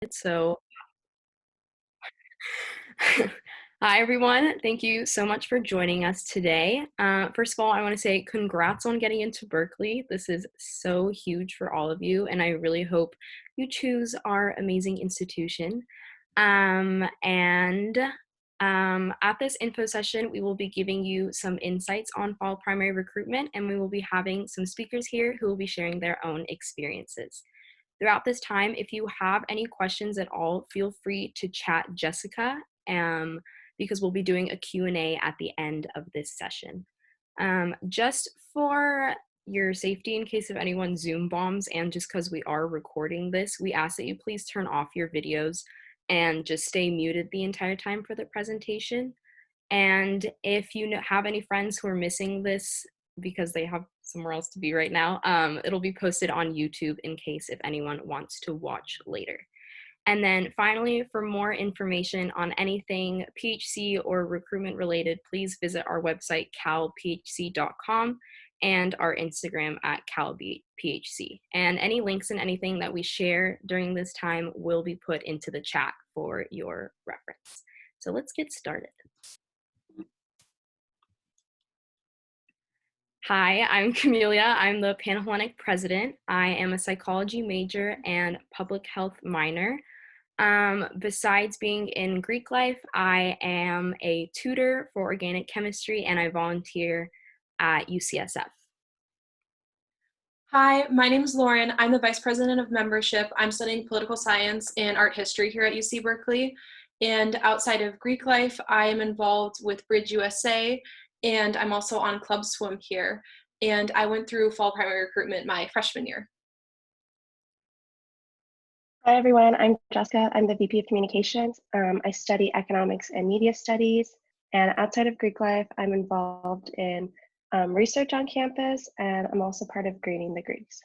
So, hi everyone. Thank you so much for joining us today. First of all, I want to say congrats on getting into Berkeley. This is so huge for all of you, and I really hope you choose our amazing institution. At this info session, we will be giving you some insights on fall primary recruitment, and we will be having some speakers here who will be sharing their own experiences. Throughout this time, if you have any questions at all, feel free to chat Jessica because we'll be doing a Q&A at the end of this session. Just for your safety, in case of anyone Zoom bombs, and just because we are recording this, we ask that you please turn off your videos and just stay muted the entire time for the presentation. And if you have any friends who are missing this because they have somewhere else to be right now, it'll be posted on YouTube in case if anyone wants to watch later. And then finally, for more information on anything PHC or recruitment related, please visit our website, calphc.com, and our Instagram at calphc. And any links and anything that we share during this time will be put into the chat for your reference. So let's get started. Hi, I'm Camelia. I'm the Panhellenic president. I am a psychology major and public health minor. Besides being in Greek life, I am a tutor for organic chemistry and I volunteer at UCSF. Hi, my name is Lauren. I'm the Vice President of Membership. I'm studying political science and art history here at UC Berkeley. And outside of Greek life, I am involved with Bridge USA, and I'm also on Club Swim here. And I went through fall primary recruitment my freshman year. Hi everyone, I'm Jessica. I'm the VP of Communications. I study economics and media studies, and outside of Greek life, I'm involved in research on campus, and I'm also part of grading the Greeks.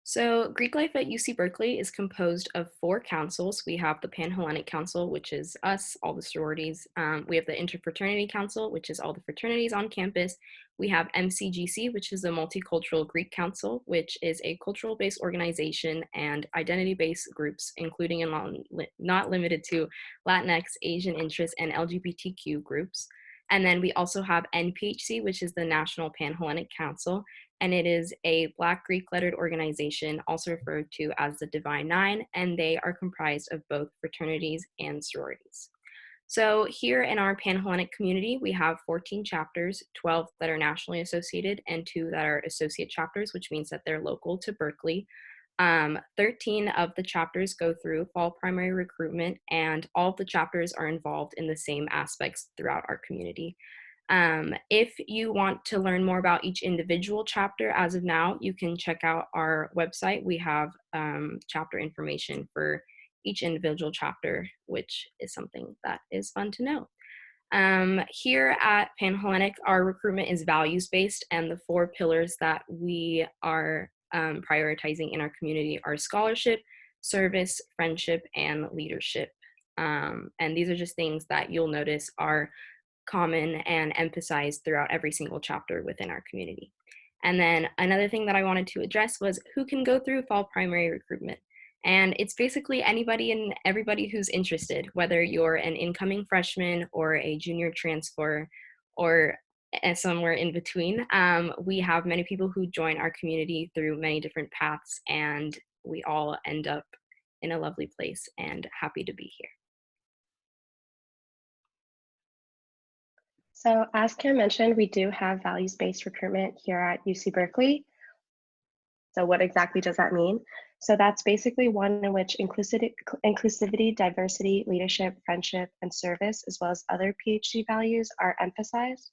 So Greek life at UC Berkeley is composed of 4 councils. We have the Panhellenic Council, which is us, all the sororities. We have the Interfraternity Council, which is all the fraternities on campus. We have MCGC, which is the Multicultural Greek Council, which is a cultural-based organization and identity-based groups, including and not limited to Latinx, Asian interests, and LGBTQ groups. And then we also have NPHC, which is the National Panhellenic Council, and it is a Black Greek lettered organization, also referred to as the Divine Nine, and they are comprised of both fraternities and sororities. So here in our Panhellenic community, we have 14 chapters, 12 that are nationally associated and 2 that are associate chapters, which means that they're local to Berkeley. 13 of the chapters go through fall primary recruitment, and all of the chapters are involved in the same aspects throughout our community. If you want to learn more about each individual chapter, as of now, you can check out our website. We have chapter information for each individual chapter, which is something that is fun to know. Here at Panhellenic, our recruitment is values-based, and the 4 pillars that we are prioritizing in our community are scholarship, service, friendship, and leadership. And these are just things that you'll notice are common and emphasized throughout every single chapter within our community. And then another thing that I wanted to address was who can go through fall primary recruitment. And it's basically anybody and everybody who's interested, whether you're an incoming freshman or a junior transfer or somewhere in between. We have many people who join our community through many different paths, and we all end up in a lovely place and happy to be here. So as Kim mentioned, we do have values-based recruitment here at UC Berkeley. So what exactly does that mean? So that's basically one in which inclusivity, diversity, leadership, friendship, and service, as well as other PhD values are emphasized.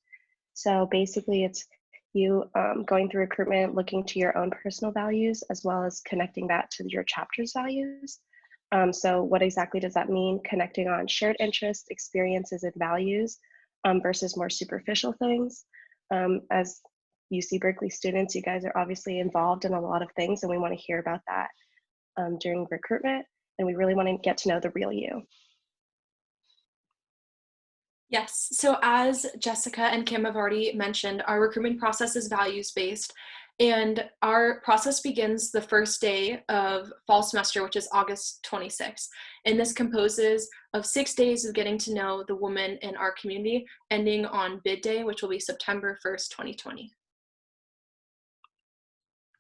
So basically it's you going through recruitment, looking to your own personal values, as well as connecting that to your chapter's values. So what exactly does that mean? Connecting on shared interests, experiences, and values versus more superficial things. As UC Berkeley students, you guys are obviously involved in a lot of things, and we want to hear about that during recruitment, and we really want to get to know the real you. Yes, so as Jessica and Kim have already mentioned, our recruitment process is values-based, And our process begins the first day of fall semester, which is August 26th. And this composes of 6 days of getting to know the women in our community, ending on bid day, which will be September 1st, 2020.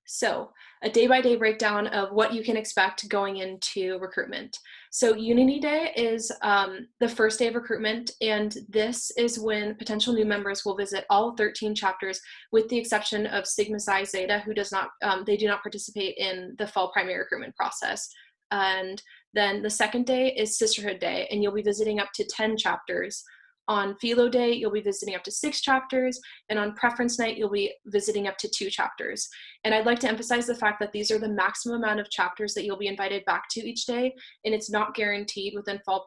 So a day-by-day breakdown of what you can expect going into recruitment. So Unity Day is the first day of recruitment, and this is when potential new members will visit all 13 chapters, with the exception of Sigma Xi Zeta, who does not, they do not participate in the fall primary recruitment process. And then the second day is Sisterhood Day, and you'll be visiting up to 10 chapters. On Philo Day, you'll be visiting up to 6 chapters, and on Preference Night, you'll be visiting up to 2 chapters. And I'd like to emphasize the fact that these are the maximum amount of chapters that you'll be invited back to each day, and it's not guaranteed within fall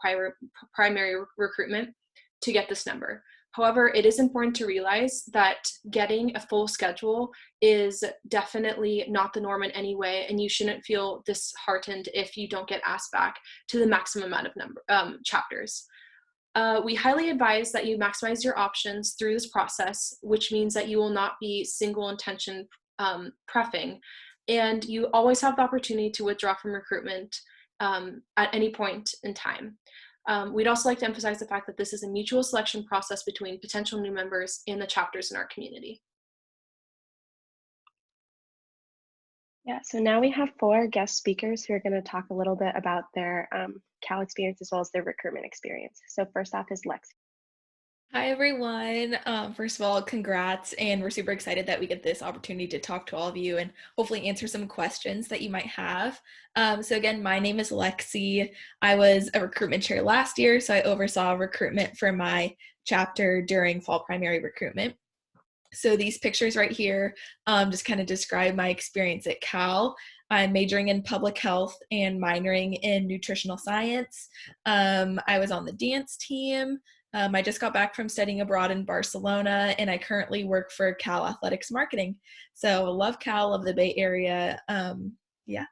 primary recruitment to get this number. However, it is important to realize that getting a full schedule is definitely not the norm in any way, and you shouldn't feel disheartened if you don't get asked back to the maximum amount of chapters. We highly advise that you maximize your options through this process, which means that you will not be single intention preffing, and you always have the opportunity to withdraw from recruitment at any point in time. We'd also like to emphasize the fact that this is a mutual selection process between potential new members and the chapters in our community. Yeah, so now we have 4 guest speakers who are going to talk a little bit about their Cal experience as well as their recruitment experience. So first off is Lex. Hi, everyone. First of all, congrats, and we're super excited that we get this opportunity to talk to all of you and hopefully answer some questions that you might have. So again, my name is Lexi. I was a recruitment chair last year, so I oversaw recruitment for my chapter during fall primary recruitment. So these pictures right here just kind of describe my experience at Cal. I'm majoring in public health and minoring in nutritional science. I was on the dance team. I just got back from studying abroad in Barcelona, and I currently work for Cal Athletics Marketing. So I love Cal, love the Bay Area. Yeah.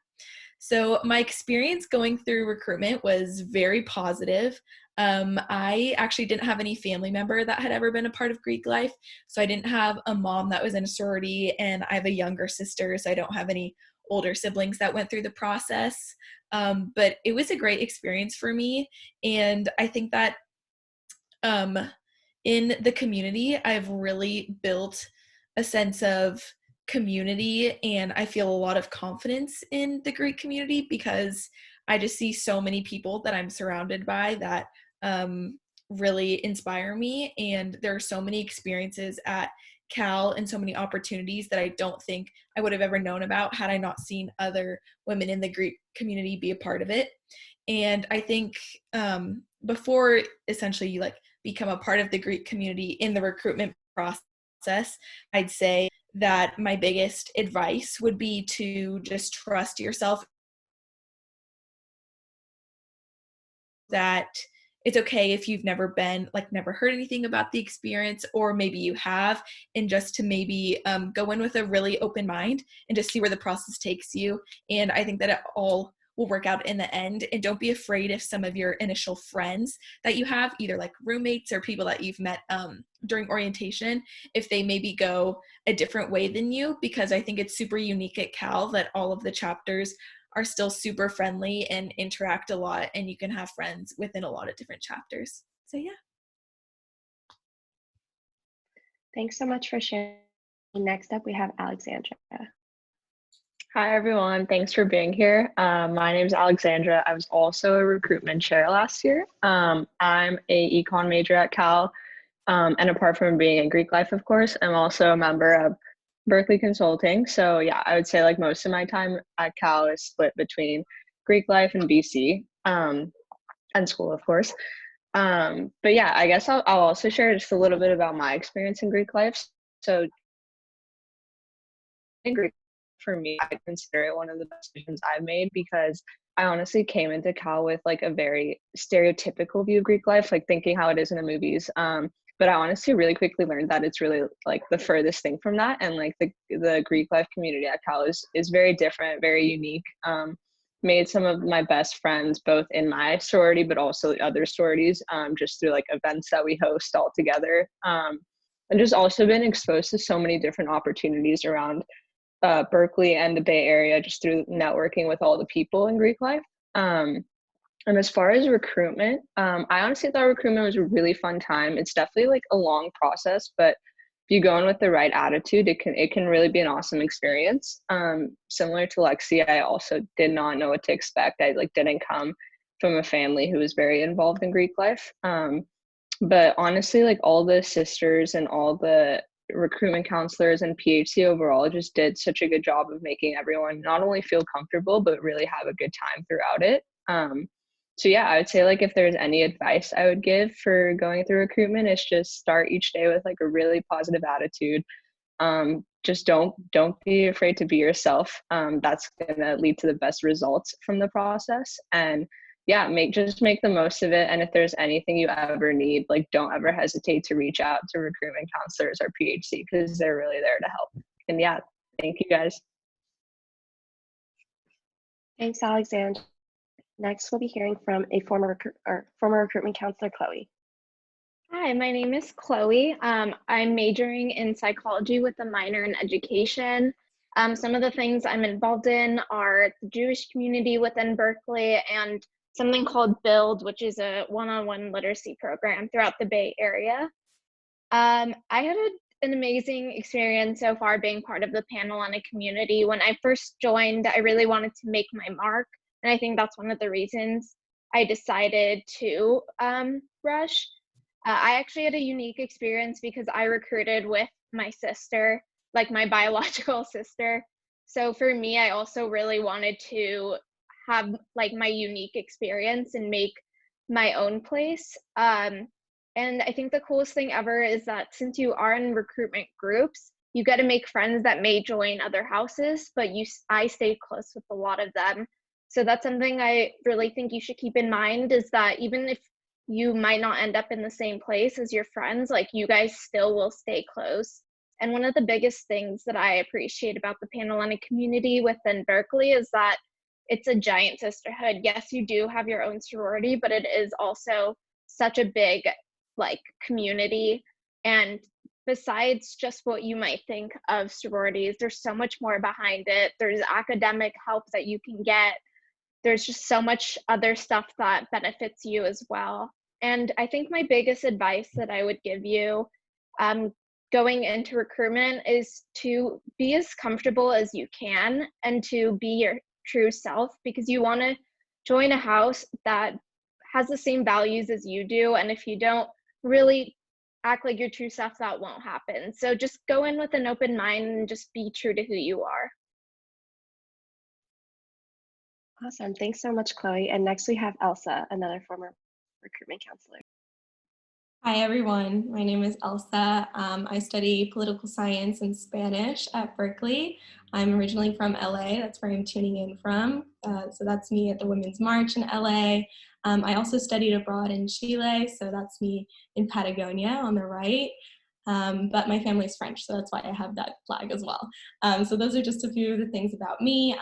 So my experience going through recruitment was very positive. I actually didn't have any family member that had ever been a part of Greek life. So I didn't have a mom that was in a sorority, and I have a younger sister, so I don't have any older siblings that went through the process. But it was a great experience for me. And I think that in the community, I've really built a sense of community, and I feel a lot of confidence in the Greek community because I just see so many people that I'm surrounded by that really inspire me. And there are so many experiences at Cal and so many opportunities that I don't think I would have ever known about had I not seen other women in the Greek community be a part of it. And I think before essentially you become a part of the Greek community in the recruitment process, I'd say that my biggest advice would be to just trust yourself, that it's okay if you've never heard anything about the experience, or maybe you have, and just to maybe go in with a really open mind and just see where the process takes you. And I think that it all will work out in the end. And don't be afraid if some of your initial friends that you have, either like roommates or people that you've met during orientation, if they maybe go a different way than you, because I think it's super unique at Cal that all of the chapters are still super friendly and interact a lot, and you can have friends within a lot of different chapters. So yeah. Thanks so much for sharing. Next up, we have Alexandra. Hi, everyone. Thanks for being here. My name is Alexandra. I was also a recruitment chair last year. I'm a econ major at Cal. And apart from being in Greek life, of course, I'm also a member of Berkeley Consulting. So yeah, I would say like most of my time at Cal is split between Greek life and BC, and school, of course. But yeah, I guess I'll also share just a little bit about my experience in Greek life. So in Greek, for me, I consider it one of the best decisions I've made, because I honestly came into Cal with like a very stereotypical view of Greek life, like thinking how it is in the movies. But I honestly really quickly learned that it's really like the furthest thing from that. And like the Greek life community at Cal is very different, very unique. Made some of my best friends, both in my sorority, but also the other sororities, just through like events that we host all together. And just also been exposed to so many different opportunities around Berkeley and the Bay Area just through networking with all the people in Greek life. And as far as recruitment, I honestly thought recruitment was a really fun time. It's definitely like a long process, but if you go in with the right attitude, it can really be an awesome experience. Similar to Lexi, I also did not know what to expect. I like didn't come from a family who was very involved in Greek life. But honestly, like all the sisters and all the recruitment counselors and PHC overall just did such a good job of making everyone not only feel comfortable, but really have a good time throughout it. So yeah, I would say like if there's any advice I would give for going through recruitment, it's just start each day with like a really positive attitude. Just don't be afraid to be yourself. That's gonna lead to the best results from the process. And yeah, make the most of it. And if there's anything you ever need, like don't ever hesitate to reach out to recruitment counselors or PHC because they're really there to help. And yeah, thank you guys. Thanks, Alexandra. Next, we'll be hearing from a former recruitment counselor, Chloe. Hi, my name is Chloe. I'm majoring in psychology with a minor in education. Some of the things I'm involved in are the Jewish community within Berkeley and something called Build, which is a one-on-one literacy program throughout the Bay Area. I had an amazing experience so far being part of the Panhellenic community. When I first joined, I really wanted to make my mark. And I think that's one of the reasons I decided to rush. I actually had a unique experience because I recruited with my sister, like my biological sister. So for me, I also really wanted to have like my unique experience and make my own place. And I think the coolest thing ever is that since you are in recruitment groups, you get to make friends that may join other houses, but I stayed close with a lot of them. So that's something I really think you should keep in mind, is that even if you might not end up in the same place as your friends, like you guys still will stay close. And one of the biggest things that I appreciate about the Panhellenic community within Berkeley is that it's a giant sisterhood. Yes, you do have your own sorority, but it is also such a big like community. And besides just what you might think of sororities, there's so much more behind it. There's academic help that you can get. There's just so much other stuff that benefits you as well. And I think my biggest advice that I would give you going into recruitment is to be as comfortable as you can and to be your true self, because you want to join a house that has the same values as you do. And if you don't really act like your true self, that won't happen. So just go in with an open mind and just be true to who you are. Awesome. Thanks so much, Chloe. And next we have Elsa, another former recruitment counselor. Hi, everyone. My name is Elsa. I study political science and Spanish at Berkeley. I'm originally from LA. That's where I'm tuning in from. So that's me at the Women's March in LA. I also studied abroad in Chile. So that's me in Patagonia on the right. But my family's French, so that's why I have that flag as well. So those are just a few of the things about me.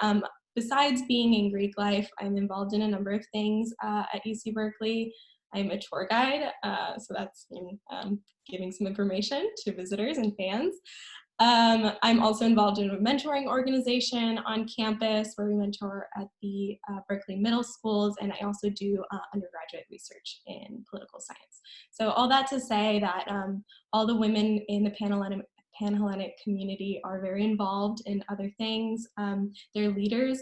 Besides being in Greek life, I'm involved in a number of things at UC Berkeley. I'm a tour guide, so that's giving some information to visitors and fans. I'm also involved in a mentoring organization on campus where we mentor at the Berkeley middle schools, and I also do undergraduate research in political science. So all that to say that all the women in the Panhellenic community are very involved in other things. They're leaders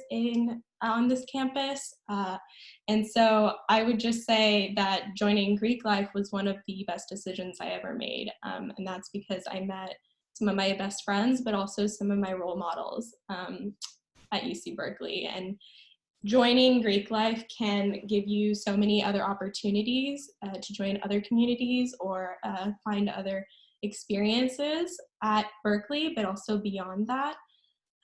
on this campus. And so I would just say that joining Greek life was one of the best decisions I ever made. And that's because I met some of my best friends, but also some of my role models at UC Berkeley. And joining Greek life can give you so many other opportunities to join other communities or find other experiences at Berkeley, but also beyond that.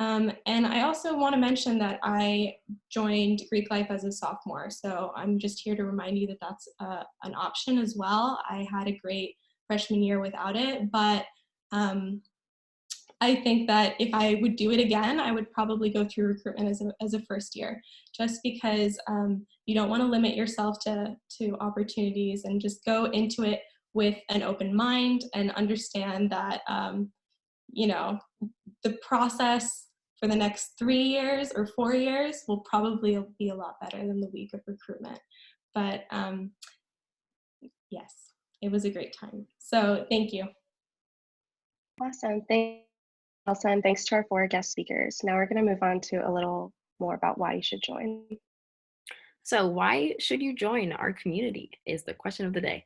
And I also want to mention that I joined Greek life as a sophomore. So I'm just here to remind you that that's an option as well. I had a great freshman year without it, but I think that if I would do it again, I would probably go through recruitment as a first year, just because you don't want to limit yourself to opportunities, and just go into it with an open mind and understand that, the process for the next 3 years or 4 years will probably be a lot better than the week of recruitment. But yes, it was a great time. So thank you. Awesome. Thanks, Elsa, and thanks to our 4 guest speakers. Now we're going to move on to a little more about why you should join. So why should you join our community is the question of the day.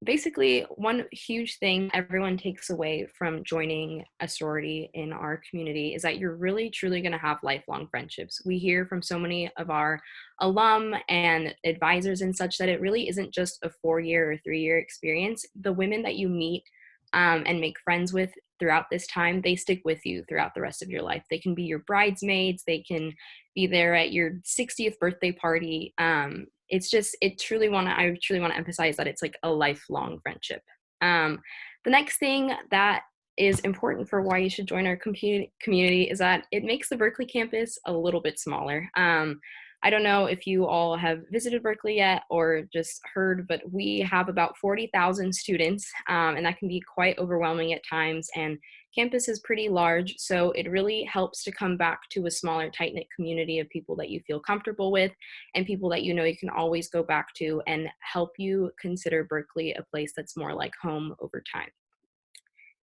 Basically, one huge thing everyone takes away from joining a sorority in our community is that you're really, truly going to have lifelong friendships. We hear from so many of our alum and advisors and such that it really isn't just a 4-year or 3-year experience. The women that you meet and make friends with throughout this time, they stick with you throughout the rest of your life. They can be your bridesmaids. They can be there at your 60th birthday party. I truly want to emphasize that it's like a lifelong friendship. The next thing that is important for why you should join our community is that it makes the Berkeley campus a little bit smaller. I don't know if you all have visited Berkeley yet or just heard, but we have about 40,000 students, and that can be quite overwhelming at times. And campus is pretty large, so it really helps to come back to a smaller, tight-knit community of people that you feel comfortable with and people that you know you can always go back to and help you consider Berkeley a place that's more like home over time.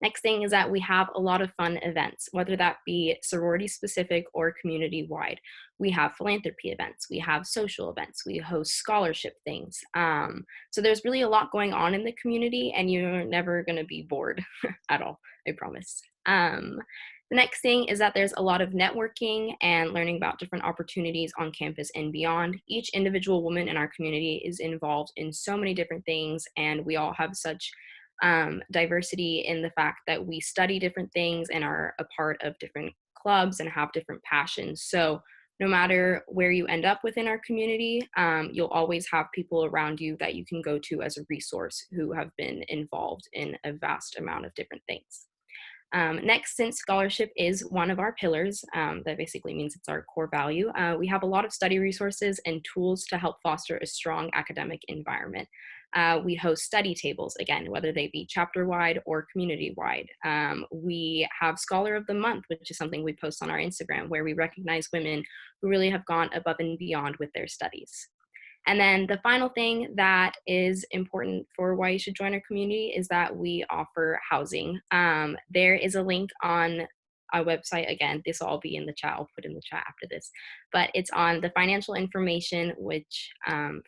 Next thing is that we have a lot of fun events, whether that be sorority specific or community wide. We have philanthropy events, we have social events, we host scholarship things. So there's really a lot going on in the community and you're never gonna be bored at all, I promise. The next thing is that there's a lot of networking and learning about different opportunities on campus and beyond. Each individual woman in our community is involved in so many different things and we all have such diversity in the fact that we study different things and are a part of different clubs and have different passions. So no matter where you end up within our community, you'll always have people around you that you can go to as a resource who have been involved in a vast amount of different things. Next, since scholarship is one of our pillars, that basically means it's our core value, we have a lot of study resources and tools to help foster a strong academic environment. We host study tables, again, whether they be chapter-wide or community-wide. We have Scholar of the Month, which is something we post on our Instagram, where we recognize women who really have gone above and beyond with their studies. And then the final thing that is important for why you should join our community is that we offer housing. There is a link on our website. Again, this will all be in the chat. I'll put in the chat after this. But it's on the financial information, which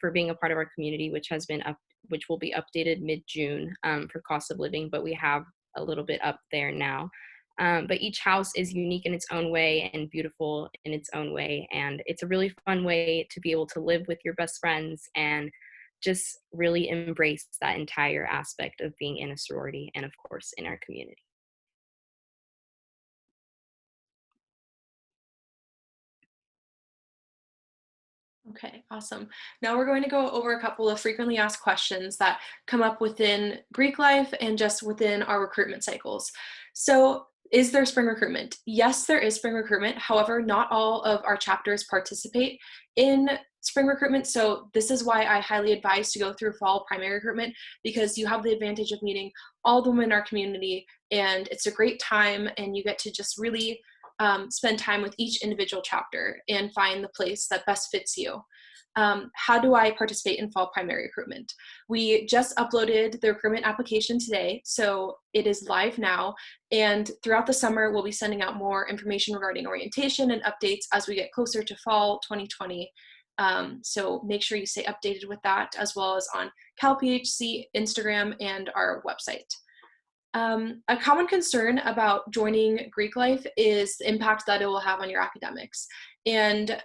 for being a part of our community, which will be updated mid-June for cost of living, but we have a little bit up there now. But each house is unique in its own way and beautiful in its own way. And it's a really fun way to be able to live with your best friends and just really embrace that entire aspect of being in a sorority and, of course, in our community. Okay, awesome. Now we're going to go over a couple of frequently asked questions that come up within Greek life and just within our recruitment cycles. So, is there spring recruitment? Yes, there is spring recruitment. However, not all of our chapters participate in spring recruitment. So this is why I highly advise to go through fall primary recruitment, because you have the advantage of meeting all the women in our community and it's a great time and you get to just really spend time with each individual chapter and find the place that best fits you. How do I participate in fall primary recruitment? We just uploaded the recruitment application today, so it is live now. And throughout the summer, we'll be sending out more information regarding orientation and updates as we get closer to fall 2020. So make sure you stay updated with that, as well as on CalPHC, Instagram, and our website. A common concern about joining Greek life is the impact that it will have on your academics. And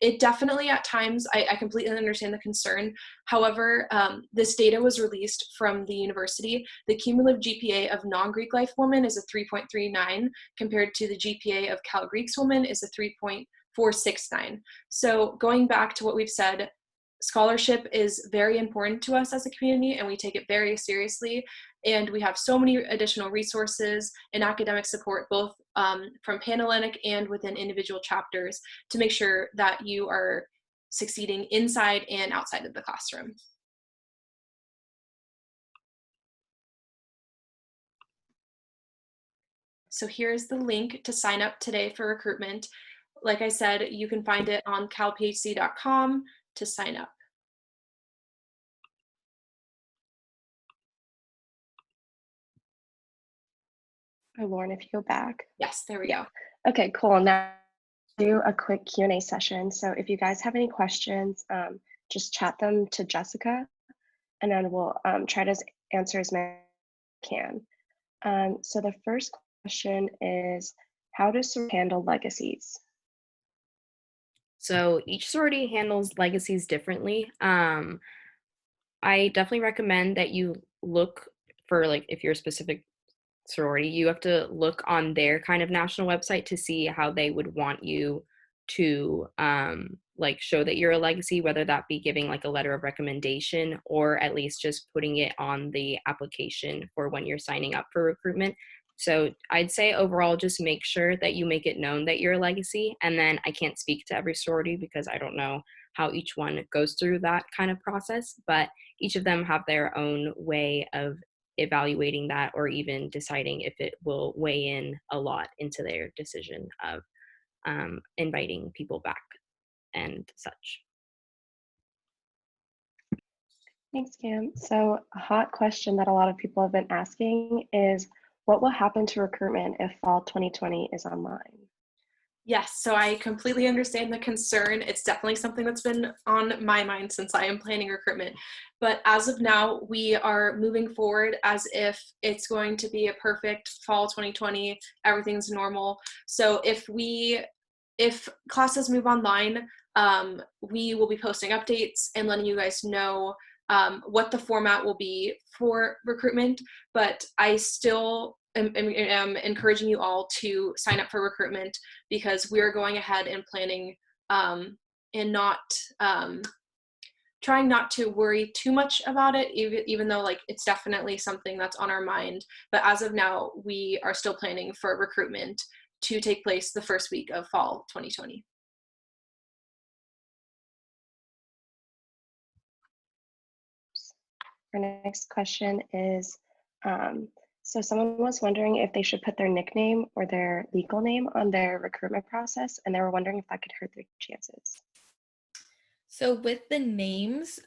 it definitely at times, I completely understand the concern. However, this data was released from the university. The cumulative GPA of non-Greek life women is a 3.39 compared to the GPA of Cal Greeks women is a 3.469. So going back to what we've said, scholarship is very important to us as a community and we take it very seriously. And we have so many additional resources and academic support, both from Panhellenic and within individual chapters, to make sure that you are succeeding inside and outside of the classroom. So here's the link to sign up today for recruitment. Like I said, you can find it on calphc.com to sign up. Oh, Lauren, if you go back. Yes, there we go. Okay, cool. Now do a quick Q&A session. So if you guys have any questions, just chat them to Jessica, and then we'll try to answer as many as we can. So the first question is, how does sorority handle legacies? So each sorority handles legacies differently. I definitely recommend that you look for, like, if you're a specific sorority, you have to look on their kind of national website to see how they would want you to like show that you're a legacy, whether that be giving like a letter of recommendation or at least just putting it on the application for when you're signing up for recruitment. So I'd say overall, just make sure that you make it known that you're a legacy. And then I can't speak to every sorority because I don't know how each one goes through that kind of process, but each of them have their own way of evaluating that or even deciding if it will weigh in a lot into their decision of inviting people back and such. Thanks, Cam. So a hot question that a lot of people have been asking is, what will happen to recruitment if fall 2020 is online? Yes, so I completely understand the concern. It's definitely something that's been on my mind since I am planning recruitment. But as of now, we are moving forward as if it's going to be a perfect fall 2020, everything's normal. So if classes move online, we will be posting updates and letting you guys know what the format will be for recruitment, but I still am encouraging you all to sign up for recruitment because we're going ahead and planning and not trying not to worry too much about it, even though like it's definitely something that's on our mind. But as of now, we are still planning for recruitment to take place the first week of fall 2020. Our next question is, so someone was wondering if they should put their nickname or their legal name on their recruitment process, and they were wondering if that could hurt their chances. So with the names,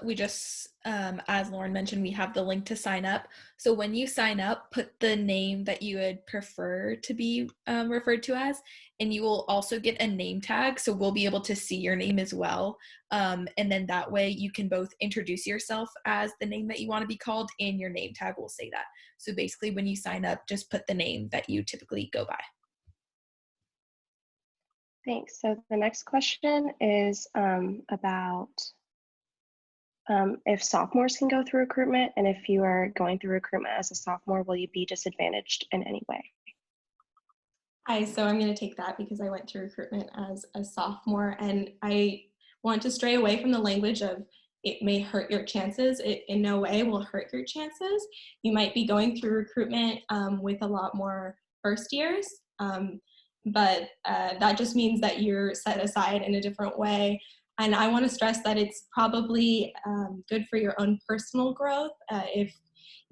we just, as Lauren mentioned, we have the link to sign up. So when you sign up, put the name that you would prefer to be referred to as, and you will also get a name tag. So we'll be able to see your name as well. And then that way you can both introduce yourself as the name that you want to be called, and your name tag will say that. So basically when you sign up, just put the name that you typically go by. Thanks. So the next question is about if sophomores can go through recruitment, and if you are going through recruitment as a sophomore, will you be disadvantaged in any way? Hi, so I'm going to take that because I went through recruitment as a sophomore, and I want to stray away from the language of it may hurt your chances. It in no way will hurt your chances. You might be going through recruitment with a lot more first years, but that just means that you're set aside in a different way. And I want to stress that it's probably good for your own personal growth. If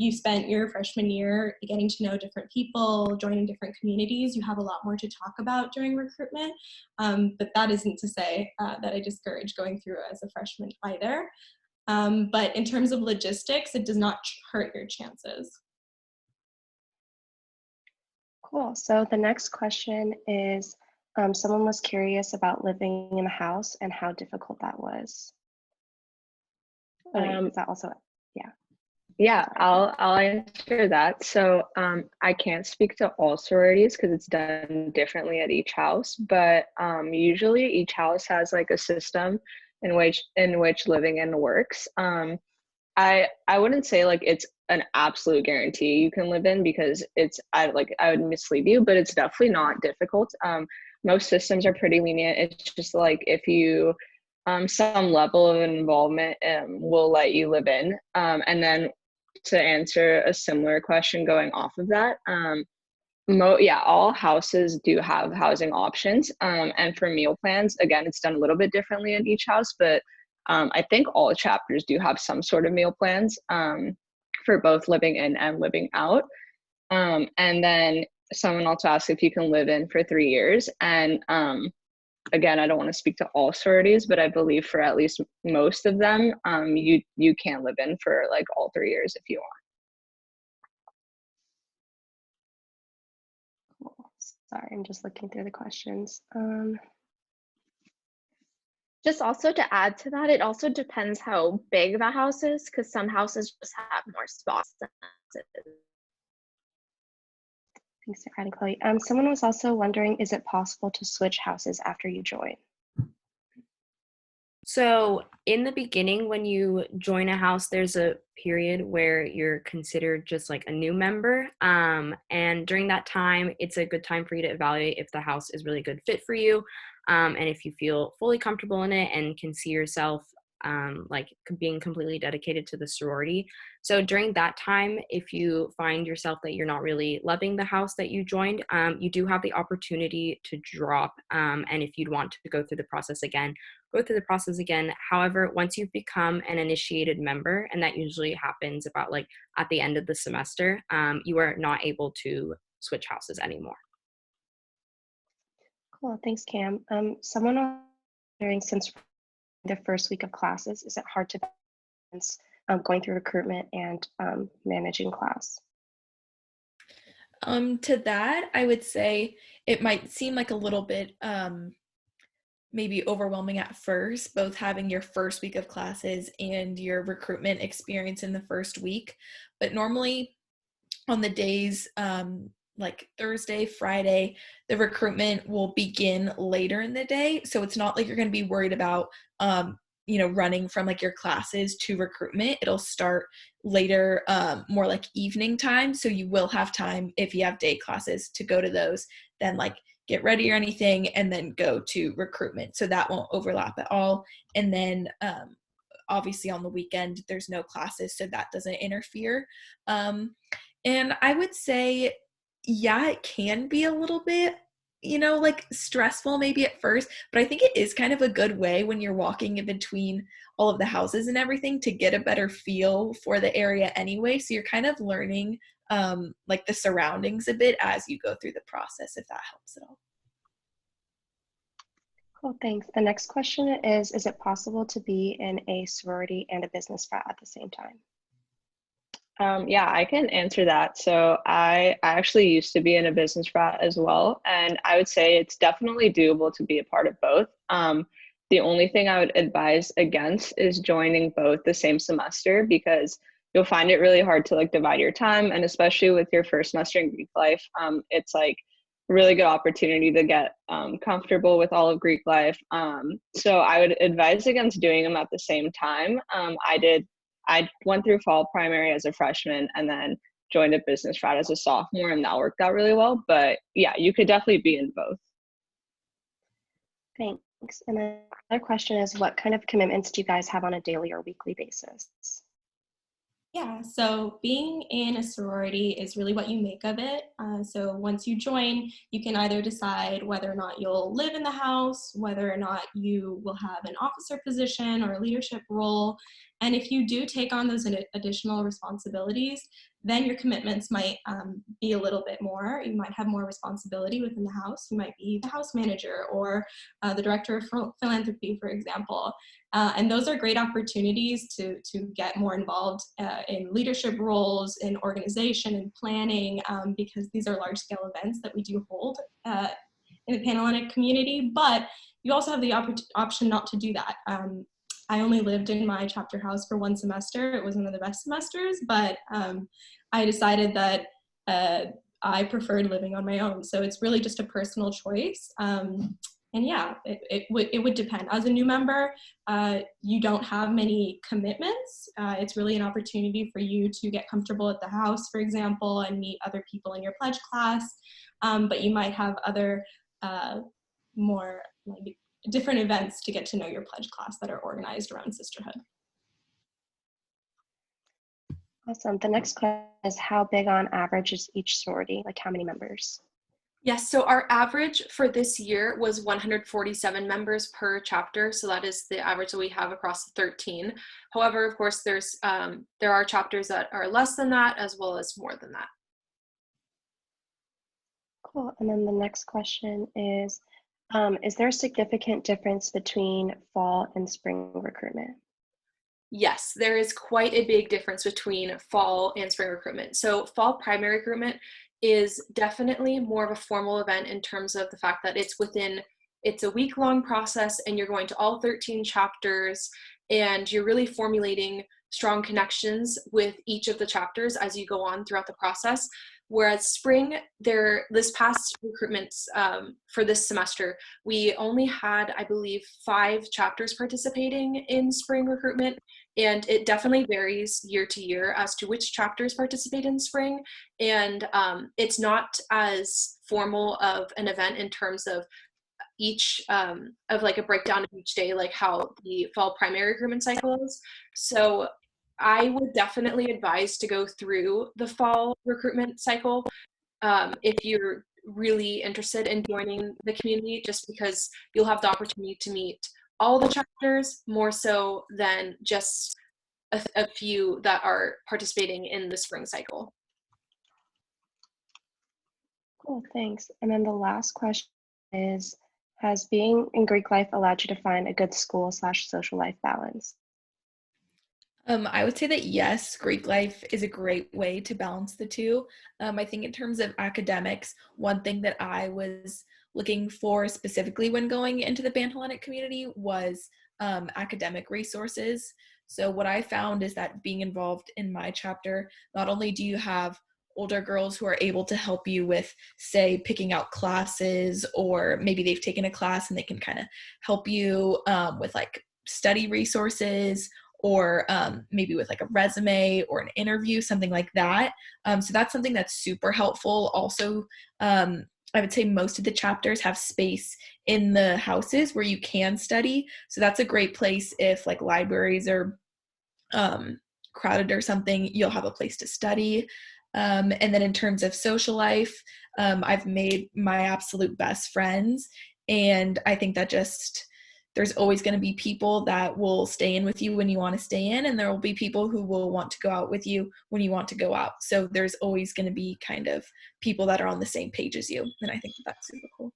you spent your freshman year getting to know different people, joining different communities, you have a lot more to talk about during recruitment. But that isn't to say that I discourage going through as a freshman either. But in terms of logistics, it does not hurt your chances. Cool. So the next question is, someone was curious about living in a house and how difficult that was. Oh, wait, is that also, yeah. Yeah, I'll answer that. So I can't speak to all sororities because it's done differently at each house, but usually each house has like a system in which living in works. I wouldn't say like it's an absolute guarantee you can live in because I would mislead you, but it's definitely not difficult. Most systems are pretty lenient. It's just like if you some level of involvement will let you live in. And then to answer a similar question going off of that, all houses do have housing options. And for meal plans, again, it's done a little bit differently at each house, but I think all chapters do have some sort of meal plans for both living in and living out. And then someone also asked if you can live in for 3 years. And again, I don't want to speak to all sororities, but I believe for at least most of them, you can live in for like all 3 years if you want. Cool. Sorry, I'm just looking through the questions. Just also to add to that, it also depends how big the house is, because some houses just have more spots than others. Thanks for adding, Chloe. Someone was also wondering, is it possible to switch houses after you join? So in the beginning, when you join a house, there's a period where you're considered just like a new member. And during that time, it's a good time for you to evaluate if the house is really a good fit for you. And if you feel fully comfortable in it and can see yourself like being completely dedicated to the sorority. So during that time, if you find yourself that you're not really loving the house that you joined, you do have the opportunity to drop. And if you'd want to go through the process again, go through the process again. However, once you've become an initiated member, and that usually happens about like at the end of the semester, you are not able to switch houses anymore. Cool, thanks, Cam. Someone was wondering, since the first week of classes, is it hard to balance going through recruitment and managing class? To that, I would say it might seem like a little bit maybe overwhelming at first, both having your first week of classes and your recruitment experience in the first week. But normally on the days like Thursday, Friday, the recruitment will begin later in the day. So it's not like you're going to be worried about, running from like your classes to recruitment. It'll start later, more like evening time. So you will have time, if you have day classes, to go to those, then like get ready or anything, and then go to recruitment. So that won't overlap at all. And then obviously on the weekend, there's no classes, so that doesn't interfere. And I would say, yeah, it can be a little bit, like stressful maybe at first, but I think it is kind of a good way when you're walking in between all of the houses and everything to get a better feel for the area anyway. So you're kind of learning like the surroundings a bit as you go through the process, if that helps at all. Cool, thanks. The next question is it possible to be in a sorority and a business frat at the same time? Yeah, I can answer that. So I actually used to be in a business frat as well, and I would say it's definitely doable to be a part of both. The only thing I would advise against is joining both the same semester, because you'll find it really hard to like divide your time, and especially with your first semester in Greek life, it's like a really good opportunity to get comfortable with all of Greek life. So I would advise against doing them at the same time. I went through fall primary as a freshman and then joined a business frat as a sophomore, and that worked out really well. But yeah, you could definitely be in both. Thanks. And then another question is, what kind of commitments do you guys have on a daily or weekly basis? Yeah, so being in a sorority is really what you make of it. So once you join, you can either decide whether or not you'll live in the house, whether or not you will have an officer position or a leadership role. And if you do take on those additional responsibilities, then your commitments might be a little bit more. You might have more responsibility within the house. You might be the house manager or the director of philanthropy, for example. And those are great opportunities to get more involved in leadership roles, in organization and planning, because these are large-scale events that we do hold in the Panhellenic community. But you also have the option not to do that. I only lived in my chapter house for one semester. It was one of the best semesters, but I decided that I preferred living on my own. So it's really just a personal choice. And yeah, it would depend. As a new member, you don't have many commitments. It's really an opportunity for you to get comfortable at the house, for example, and meet other people in your pledge class. But you might have other more like different events to get to know your pledge class that are organized around sisterhood. Awesome. The next question is, how big on average is each sorority? Like how many members? Yes, so our average for this year was 147 members per chapter. So that is the average that we have across the 13. However, of course, there are chapters that are less than that as well as more than that. Cool. And then the next question is there a significant difference between fall and spring recruitment? Yes, there is quite a big difference between fall and spring recruitment. So fall primary recruitment is definitely more of a formal event in terms of the fact that it's a week-long process and you're going to all 13 chapters and you're really formulating strong connections with each of the chapters as you go on throughout the process. Whereas spring, this past recruitments for this semester, we only had, I believe, 5 chapters participating in spring recruitment, and it definitely varies year to year as to which chapters participate in spring. And it's not as formal of an event in terms of each of like a breakdown of each day, like how the fall primary recruitment cycle is. So I would definitely advise to go through the fall recruitment cycle if you're really interested in joining the community, just because you'll have the opportunity to meet all the chapters more so than just a few that are participating in the spring cycle. Cool, thanks. And then the last question is, has being in Greek life allowed you to find a good school/social life balance? I would say that yes, Greek life is a great way to balance the two. I think in terms of academics, one thing that I was looking for specifically when going into the Panhellenic community was academic resources. So what I found is that being involved in my chapter, not only do you have older girls who are able to help you with, say, picking out classes, or maybe they've taken a class and they can kind of help you with like study resources, or maybe with like a resume or an interview, something like that. So that's something that's super helpful. Also, I would say most of the chapters have space in the houses where you can study. So that's a great place if like libraries are crowded or something, you'll have a place to study. And then in terms of social life, I've made my absolute best friends. And I think that just there's always going to be people that will stay in with you when you want to stay in, and there will be people who will want to go out with you when you want to go out. So there's always going to be kind of people that are on the same page as you, and I think that's super cool.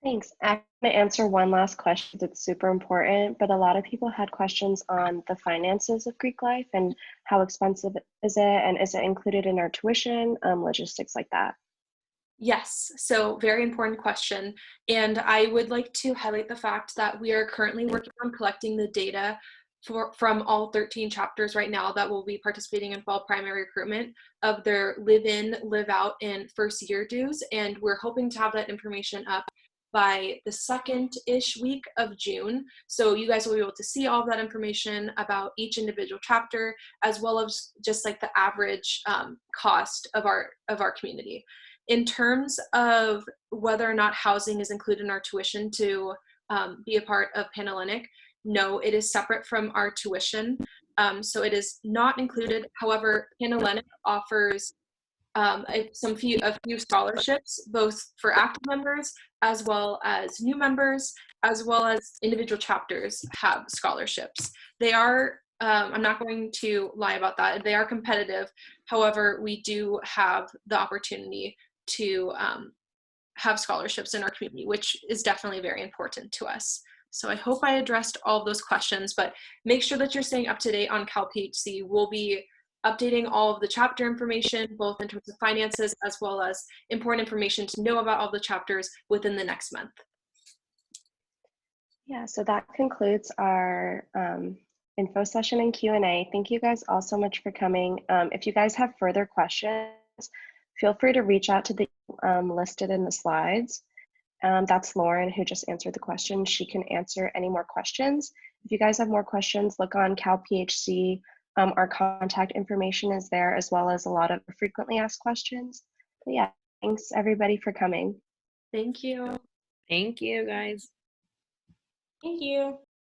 Thanks. I'm going to answer one last question that's super important, but a lot of people had questions on the finances of Greek life and how expensive is it, and is it included in our tuition, logistics like that. Yes, so very important question. And I would like to highlight the fact that we are currently working on collecting the data from all 13 chapters right now that will be participating in fall primary recruitment of their live-in, live-out, and first-year dues. And we're hoping to have that information up by the second-ish week of June. So you guys will be able to see all of that information about each individual chapter, as well as just like the average cost of our community. In terms of whether or not housing is included in our tuition to be a part of Panhellenic, no, it is separate from our tuition. So it is not included. However, Panhellenic offers a few scholarships, both for active members as well as new members, as well as individual chapters have scholarships. They are, I'm not going to lie about that, they are competitive. However, we do have the opportunity to have scholarships in our community, which is definitely very important to us. So I hope I addressed all of those questions, but make sure that you're staying up to date on CalPHC. We'll be updating all of the chapter information, both in terms of finances as well as important information to know about all the chapters within the next month. Yeah, so that concludes our info session and Q&A. Thank you guys all so much for coming. If you guys have further questions, feel free to reach out to the listed in the slides. That's Lauren, who just answered the question. She can answer any more questions. If you guys have more questions, look on CalPHC. Our contact information is there, as well as a lot of frequently asked questions. But yeah, thanks everybody for coming. Thank you. Thank you, guys. Thank you.